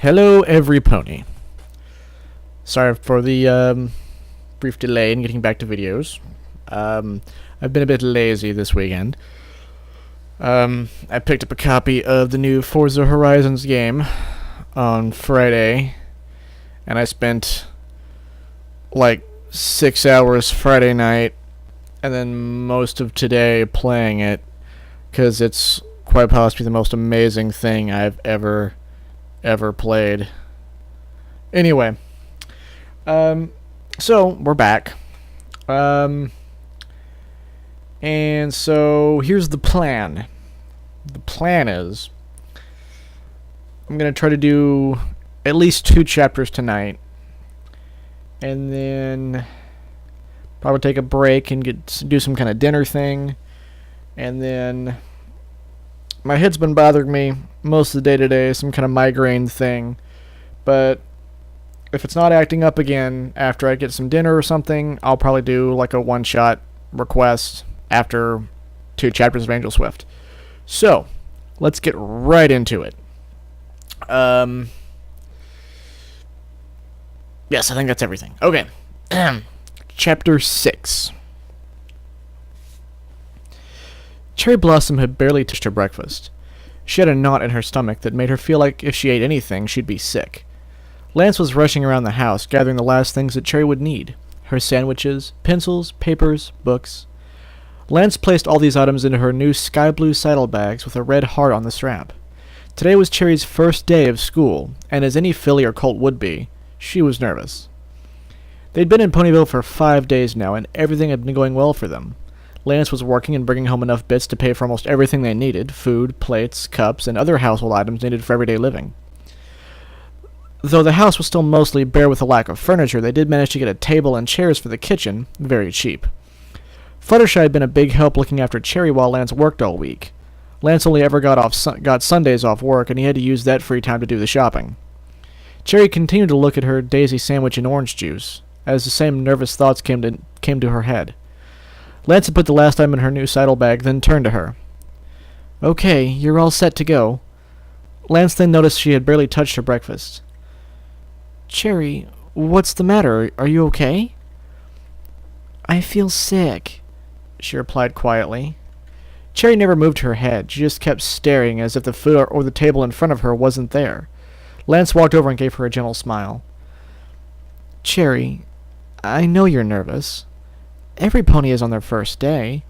Hello, every pony. Sorry for the brief delay in getting back to videos. I've been a bit lazy this weekend. I picked up a copy of the new Forza Horizons game on Friday, and I spent like 6 hours Friday night, and then most of today playing it, because it's quite possibly the most amazing thing I've ever played. Anyway, so we're back. And so here's the plan. The plan is I'm going to try to do at least 2 chapters tonight, and then probably take a break and do some kind of dinner thing, and then my head's been bothering me most of the day today, some kind of migraine thing, but if it's not acting up again after I get some dinner or something, I'll probably do like a one-shot request after 2 chapters of Angelswift. So, let's get right into it. Yes, I think that's everything. Okay. Chapter 6. Cherry Blossom had barely touched her breakfast. She had a knot in her stomach that made her feel like if she ate anything, she'd be sick. Lance was rushing around the house, gathering the last things that Cherry would need. Her sandwiches, pencils, papers, books. Lance placed all these items into her new sky-blue saddlebags with a red heart on the strap. Today was Cherry's first day of school, and as any filly or colt would be, she was nervous. They'd been in Ponyville for 5 days now, and everything had been going well for them. Lance was working and bringing home enough bits to pay for almost everything they needed: food, plates, cups, and other household items needed for everyday living. Though the house was still mostly bare with a lack of furniture, they did manage to get a table and chairs for the kitchen, very cheap. Fluttershy had been a big help looking after Cherry while Lance worked all week. Lance only ever got Sundays off work, and he had to use that free time to do the shopping. Cherry continued to look at her daisy sandwich and orange juice, as the same nervous thoughts came to her head. Lance had put the last item in her new saddlebag, then turned to her. "Okay, you're all set to go." Lance then noticed she had barely touched her breakfast. "Cherry, what's the matter? Are you okay?" "I feel sick," she replied quietly. Cherry never moved her head. She just kept staring as if the food or the table in front of her wasn't there. Lance walked over and gave her a gentle smile. "Cherry, I know you're nervous. Every pony is on their first day.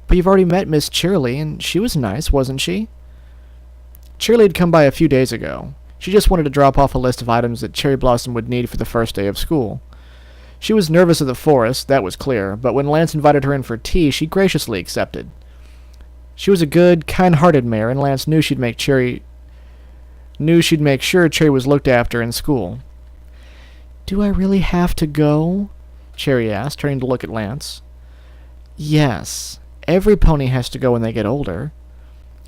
But you've already met Miss Cheerily, and she was nice, wasn't she?" Cheerily had come by a few days ago. She just wanted to drop off a list of items that Cherry Blossom would need for the first day of school. She was nervous of the forest, that was clear, but when Lance invited her in for tea, she graciously accepted. She was a good, kind-hearted mare, and Lance knew she'd make sure Cherry was looked after in school. "Do I really have to go?" Cherry asked, turning to look at Lance. "Yes, every pony has to go when they get older,"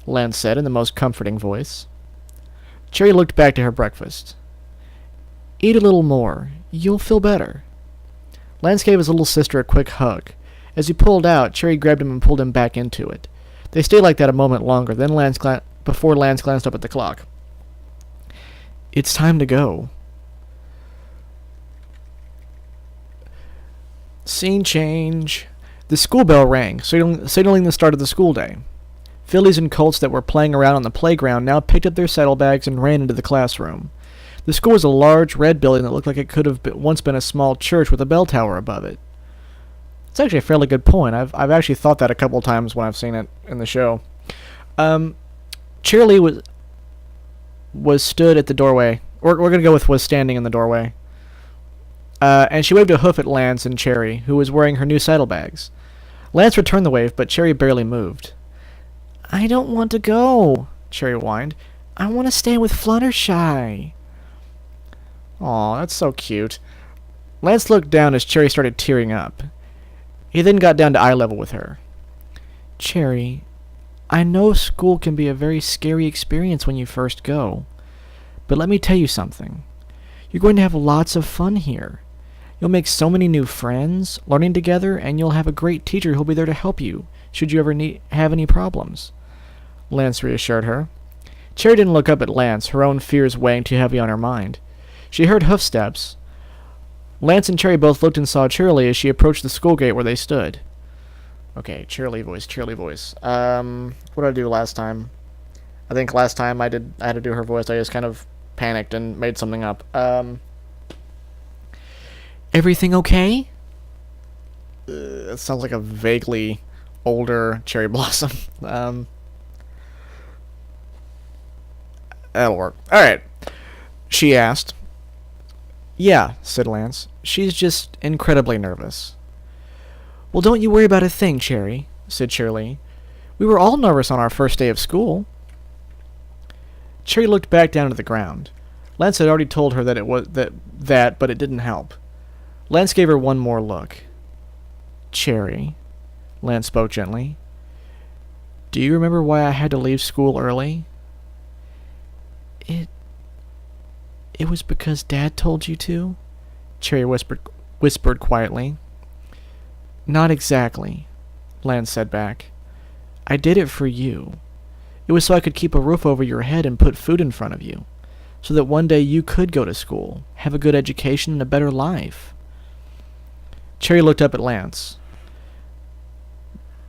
Lance said in the most comforting voice. Cherry looked back to her breakfast. "Eat a little more. You'll feel better." Lance gave his little sister a quick hug. As he pulled out, Cherry grabbed him and pulled him back into it. They stayed like that a moment longer, before Lance glanced up at the clock. "It's time to go." Scene change. The school bell rang, signaling the start of the school day. Fillies and colts that were playing around on the playground now picked up their saddlebags and ran into the classroom. The school was a large red building that looked like it could have once been a small church with a bell tower above it. It's actually a fairly good point. I've actually thought that a couple times when I've seen it in the show. Cheerily was stood at the doorway. We're going to go with was standing in the doorway. And she waved a hoof at Lance and Cherry, who was wearing her new saddlebags. Lance returned the wave, but Cherry barely moved. "I don't want to go," Cherry whined. "I want to stay with Fluttershy." Aw, that's so cute. Lance looked down as Cherry started tearing up. He then got down to eye level with her. "Cherry, I know school can be a very scary experience when you first go. But let me tell you something. You're going to have lots of fun here. You'll make so many new friends, learning together, and you'll have a great teacher who'll be there to help you, should you ever have any problems," Lance reassured her. Cherry didn't look up at Lance, her own fears weighing too heavy on her mind. She heard hoofsteps. Lance and Cherry both looked and saw Cheerily as she approached the school gate where they stood. Okay, Cheerily voice. What did I do last time? I think last time I had to do her voice. I just kind of panicked and made something up. Everything okay? It sounds like a vaguely older Cherry Blossom. That'll work. Alright. She asked. Yeah, said Lance. She's just incredibly nervous. Well, don't you worry about a thing, Cherry, said Cheerily. We were all nervous on our first day of school. Cherry looked back down to the ground. Lance had already told her that it was that, but it didn't help. Lance gave her one more look. Cherry, Lance spoke gently. Do you remember why I had to leave school early? It was because Dad told you to? Cherry whispered quietly. Not exactly, Lance said back. I did it for you. It was so I could keep a roof over your head and put food in front of you, so that one day you could go to school, have a good education, and a better life. Cherry looked up at Lance.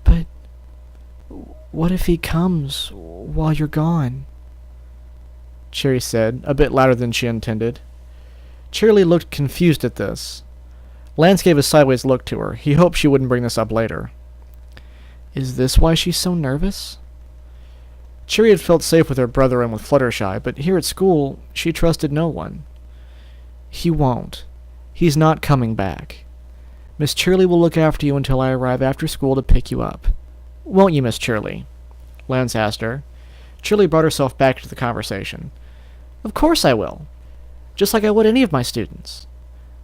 But what if he comes while you're gone? Cherry said, a bit louder than she intended. Cheerily looked confused at this. Lance gave a sideways look to her. He hoped she wouldn't bring this up later. Is this why she's so nervous? Cherry had felt safe with her brother and with Fluttershy, but here at school, she trusted no one. He won't. He's not coming back. Miss Cheerily will look after you until I arrive after school to pick you up. Won't you, Miss Cheerily? Lance asked her. Cheerily brought herself back to the conversation. Of course I will. Just like I would any of my students.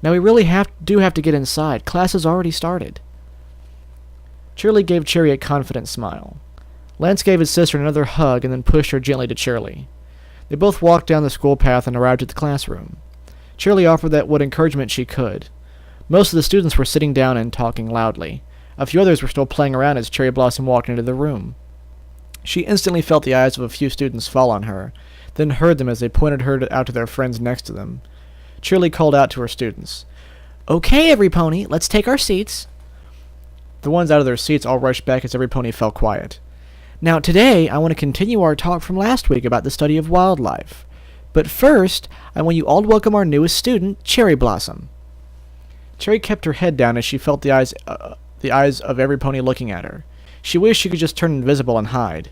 Now we really do have to get inside. Class has already started. Cheerily gave Cherry a confident smile. Lance gave his sister another hug and then pushed her gently to Cheerily. They both walked down the school path and arrived at the classroom. Cheerily offered what encouragement she could. Most of the students were sitting down and talking loudly. A few others were still playing around as Cherry Blossom walked into the room. She instantly felt the eyes of a few students fall on her, then heard them as they pointed her out to their friends next to them. Cheerily called out to her students. Okay, every pony, let's take our seats. The ones out of their seats all rushed back as every pony fell quiet. Now today, I want to continue our talk from last week about the study of wildlife. But first, I want you all to welcome our newest student, Cherry Blossom. Cherry kept her head down as she felt the eyes of every pony looking at her. She wished she could just turn invisible and hide.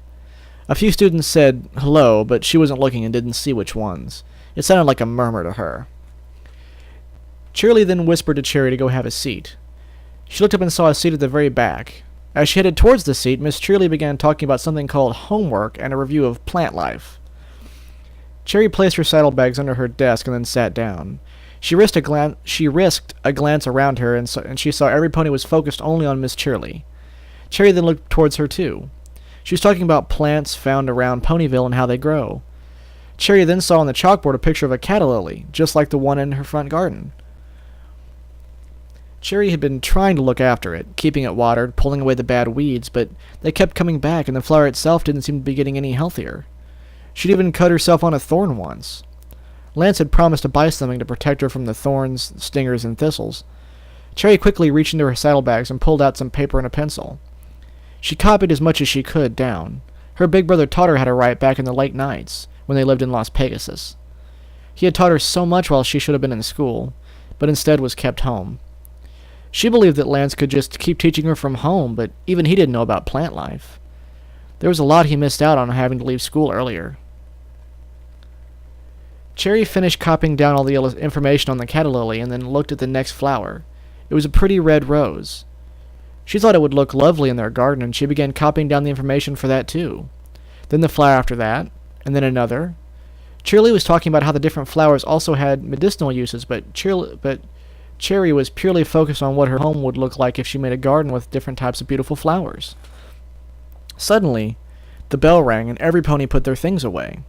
A few students said hello, but she wasn't looking and didn't see which ones. It sounded like a murmur to her. Cheerily then whispered to Cherry to go have a seat. She looked up and saw a seat at the very back. As she headed towards the seat, Miss Cheerily began talking about something called homework and a review of plant life. Cherry placed her saddlebags under her desk and then sat down. She risked a glance around her, and she saw every pony was focused only on Miss Cheerily. Cherry then looked towards her too. She was talking about plants found around Ponyville and how they grow. Cherry then saw on the chalkboard a picture of a calla lily, just like the one in her front garden. Cherry had been trying to look after it, keeping it watered, pulling away the bad weeds, but they kept coming back, and the flower itself didn't seem to be getting any healthier. She'd even cut herself on a thorn once. Lance had promised to buy something to protect her from the thorns, stingers, and thistles. Cherry quickly reached into her saddlebags and pulled out some paper and a pencil. She copied as much as she could down. Her big brother taught her how to write back in the late nights, when they lived in Las Pegasus. He had taught her so much while she should have been in school, but instead was kept home. She believed that Lance could just keep teaching her from home, but even he didn't know about plant life. There was a lot he missed out on having to leave school earlier. Cherry finished copying down all the information on the calla lily and then looked at the next flower. It was a pretty red rose. She thought it would look lovely in their garden, and she began copying down the information for that too. Then the flower after that, and then another. Cheerily was talking about how the different flowers also had medicinal uses, but Cherry was purely focused on what her home would look like if she made a garden with different types of beautiful flowers. Suddenly, the bell rang, and every pony put their things away.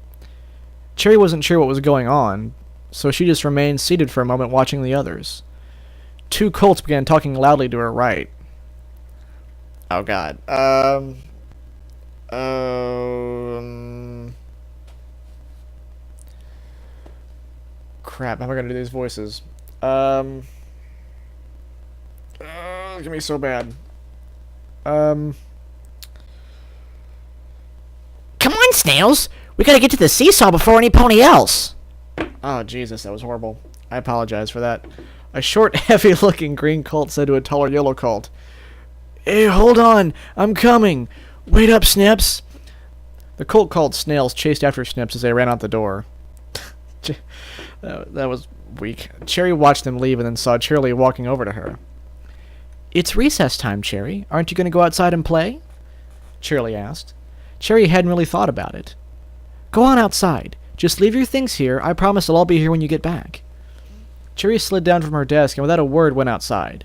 Cherry wasn't sure what was going on, so she just remained seated for a moment watching the others. Two colts began talking loudly to her right. Oh god. crap, how am I gonna do these voices? It's gonna be so bad. Um, Come on, Snails. We gotta get to the seesaw before any pony else. oh, Jesus, that was horrible. I apologize for that. A short, heavy-looking green colt said to a taller yellow colt, "Hey, hold on, I'm coming. Wait up, Snips." The colt called Snails chased after Snips as they ran out the door. That was weak. Cherry watched them leave and then saw Cheerilee walking over to her. "It's recess time, Cherry. Aren't you going to go outside and play?" Cheerilee asked. Cherry hadn't really thought about it. "Go on outside. Just leave your things here. I promise I'll all be here when you get back." Cherry slid down from her desk and without a word went outside.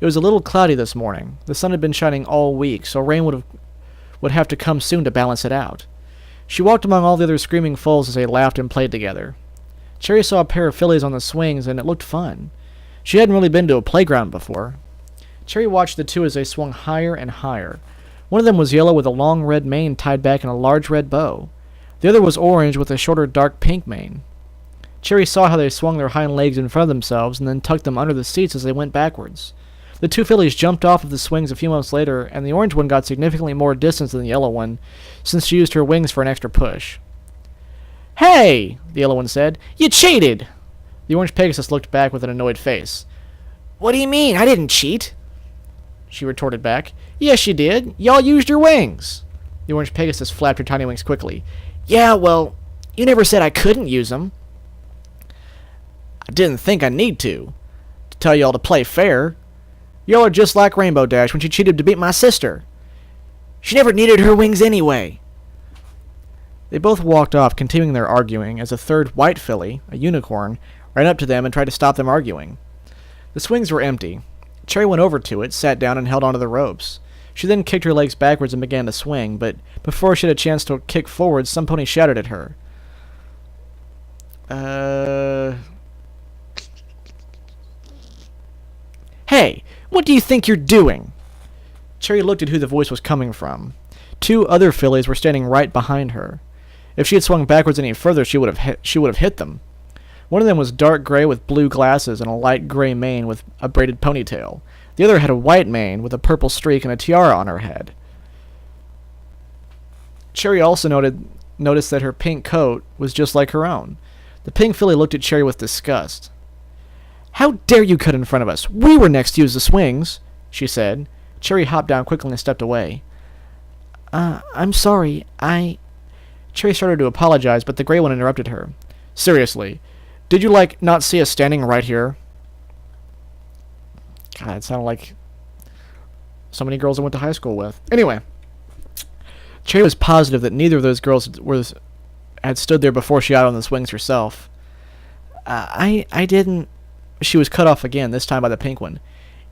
It was a little cloudy this morning. The sun had been shining all week, so rain would have to come soon to balance it out. She walked among all the other screaming foals as they laughed and played together. Cherry saw a pair of fillies on the swings, and it looked fun. She hadn't really been to a playground before. Cherry watched the two as they swung higher and higher. One of them was yellow with a long red mane tied back in a large red bow. The other was orange with a shorter dark pink mane. Cherry saw how they swung their hind legs in front of themselves and then tucked them under the seats as they went backwards. The two fillies jumped off of the swings a few moments later, and the orange one got significantly more distance than the yellow one, since she used her wings for an extra push. "Hey!" the yellow one said. "You cheated!" The orange Pegasus looked back with an annoyed face. What do you mean? I didn't cheat. She retorted back. "Yes, you did. Y'all used your wings." The orange Pegasus flapped her tiny wings quickly. Yeah, well, you never said I couldn't use them. "I didn't think I need to tell y'all to play fair. Y'all are just like Rainbow Dash when she cheated to beat my sister." She never needed her wings anyway. They both walked off, continuing their arguing, as a third white filly, a unicorn, ran up to them and tried to stop them arguing. The swings were empty. Cherry went over to it, sat down, and held onto the ropes. She then kicked her legs backwards and began to swing, but before she had a chance to kick forward, some pony shouted at her. Hey, what do you think you're doing? Cherry looked at who the voice was coming from. Two other fillies were standing right behind her. If she had swung backwards any further, she would have hit them. One of them was dark gray with blue glasses and a light gray mane with a braided ponytail. The other had a white mane with a purple streak and a tiara on her head. Cherry also noticed that her pink coat was just like her own. The pink filly looked at Cherry with disgust. "How dare you cut in front of us? We were next to use the swings," she said. Cherry hopped down quickly and stepped away. I'm sorry, Cherry started to apologize, but the gray one interrupted her. "Seriously, did you, not see us standing right here?" God, it sounded like so many girls I went to high school with. Anyway, Cherry was positive that neither of those girls had stood there before she got on the swings herself. I didn't... She was cut off again, this time by the pink one.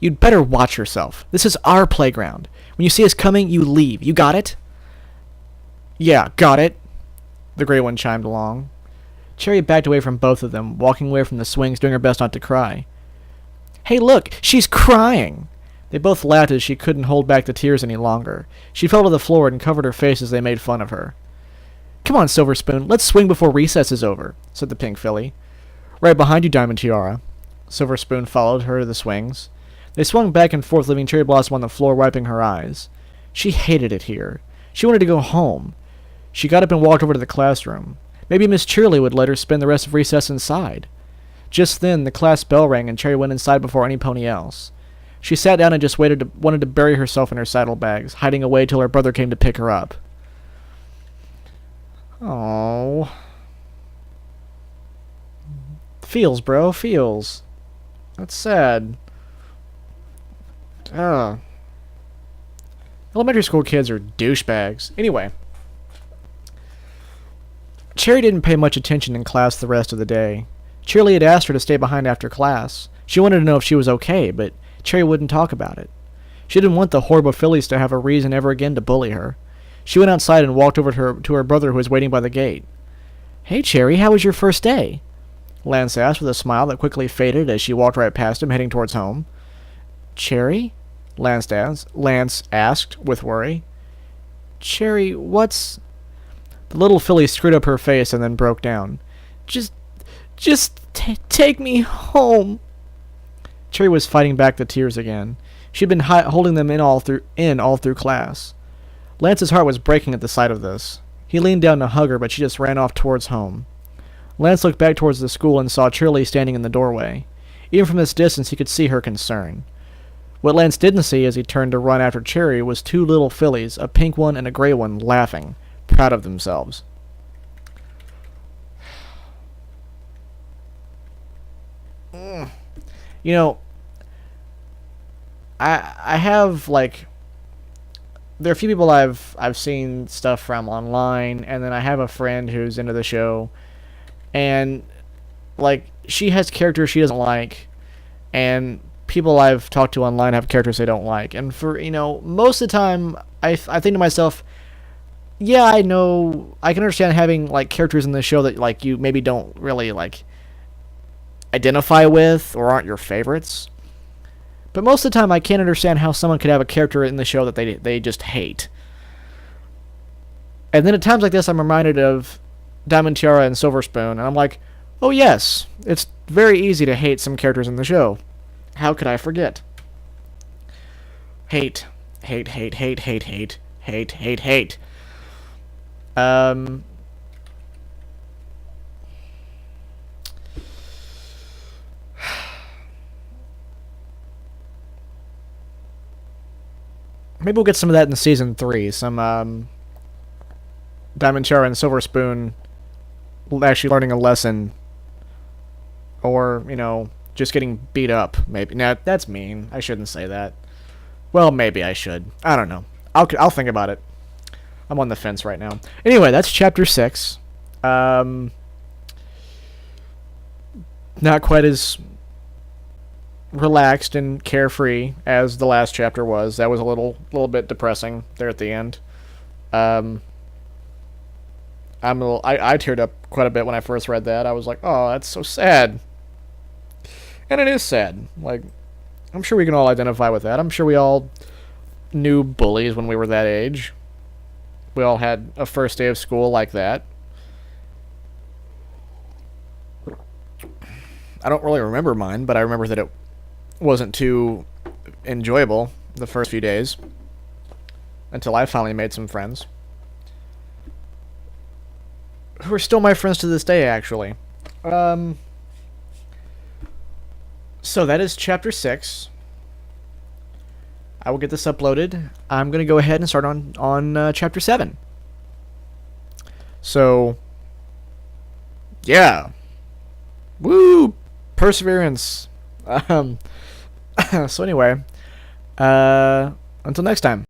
"You'd better watch yourself. This is our playground. When you see us coming, you leave. You got it?" "Yeah, got it," the gray one chimed along. Cherry backed away from both of them, walking away from the swings, doing her best not to cry. "Hey, look! She's crying!" They both laughed as she couldn't hold back the tears any longer. She fell to the floor and covered her face as they made fun of her. "Come on, Silver Spoon, let's swing before recess is over," said the pink filly. "Right behind you, Diamond Tiara." Silver Spoon followed her to the swings. They swung back and forth, leaving Cherry Blossom on the floor, wiping her eyes. She hated it here. She wanted to go home. She got up and walked over to the classroom. Maybe Miss Cheerilee would let her spend the rest of recess inside. Just then, the class bell rang, and Cherry went inside before any pony else. She sat down and just wanted to bury herself in her saddlebags, hiding away till her brother came to pick her up. Oh, feels, bro, feels. That's sad. Elementary school kids are douchebags. Anyway, Cherry didn't pay much attention in class the rest of the day. Cheerilee had asked her to stay behind after class. She wanted to know if she was okay, but Cherry wouldn't talk about it. She didn't want the horrible fillies to have a reason ever again to bully her. She went outside and walked over to her brother who was waiting by the gate. "Hey, Cherry, how was your first day?" Lance asked with a smile that quickly faded as she walked right past him, heading towards home. "Cherry?" Lance asked with worry. "Cherry, what's..." The little filly screwed up her face and then broke down. Just Take me home. Cherry was fighting back the tears again. She'd been holding them all through class. Lance's heart was breaking at the sight of this. He leaned down to hug her, but she just ran off towards home. Lance looked back towards the school and saw Shirley standing in the doorway. Even from this distance, he could see her concern. What Lance didn't see as he turned to run after Cherry was two little fillies, a pink one and a gray one, laughing, proud of themselves. You know, I have, like, there are a few people I've seen stuff from online, and then I have a friend who's into the show, and, like, she has characters she doesn't like, and people I've talked to online have characters they don't like. And for, most of the time, I think to myself, yeah, I know, I can understand having, like, characters in the show that, like, you maybe don't really, like, identify with or aren't your favorites. But most of the time, I can't understand how someone could have a character in the show that they just hate. And then at times like this, I'm reminded of Diamond Tiara and Silver Spoon, and I'm like, oh yes, it's very easy to hate some characters in the show. How could I forget? Hate. Hate, hate, hate, hate, hate, hate, hate, hate. Maybe we'll get some of that in season 3. Some Diamond Tiara and Silver Spoon actually learning a lesson, or just getting beat up. Maybe. Nah, that's mean. I shouldn't say that. Well, maybe I should. I don't know. I'll think about it. I'm on the fence right now. Anyway, that's chapter 6. Not quite as relaxed and carefree as the last chapter was. That was a little bit depressing there at the end. I teared up quite a bit when I first read that. I was like, oh, that's so sad. And it is sad. Like, I'm sure we can all identify with that. I'm sure we all knew bullies when we were that age. We all had a first day of school like that. I don't really remember mine, but I remember that it wasn't too enjoyable the first few days until I finally made some friends who are still my friends to this day, actually. So that is chapter 6. I will get this uploaded. I'm going to go ahead and start on chapter 7. So, yeah. Woo! Perseverance. So anyway, until next time.